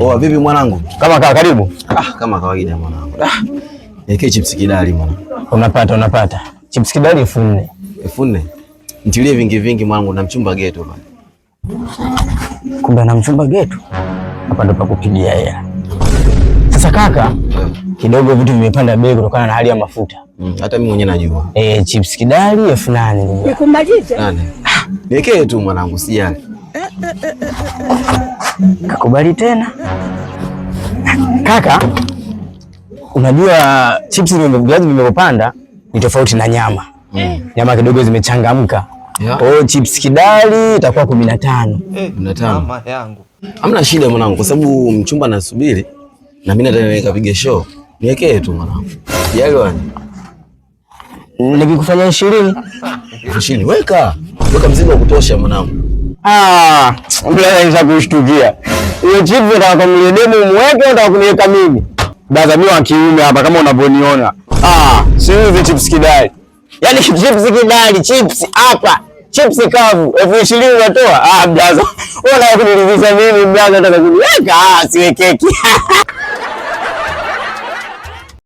Oh, vipi mwanangu? Kama karibu. Kama kawaida mwanangu. Niwekee chips kidali mwanangu. Unapata. Chips kidali 4,000. 4,000. Nitilie vingi mwanangu na mchumba geto bana. Kumbe na mchumba geto. Hapa ndo pa kupigia hela. Sasa kaka, kidogo vitu vimepanda bei kutokana na hali ya mafuta. Hata mimi mwenyewe najua. Chips kidali 8,000. Nikumalize? Niwekee tu mwanangu, sijali. Kakubali tena. Kaka, unajua chips vimepanda ni tofauti na nyama. Nyama kidogo zimechangamka. Chips kidali itakuwa 15. 15. Mama yangu. Hamna shida mwanangu, kwa sababu mchumba anasubiri na mimi nataka nikapiga show. Niwekee tu mwanangu. Sijali wani. Nikikufanya 20. 20 weka mzigo wa kutosha mwanangu. Mbona nisha kushtukia. Hiyo chips nataka kumlie demu mweke au kuniweka mimi? Baza mimi wa kiume hapa kama unavyoniona. Sio hivi chips kidali. Yaani chips kidali, chips hapa. Chips kavu 20,000 unatoa? Blaza. Wewe unataka kuniridhisha mimi blaza, nataka kuniweka? Siwe keki.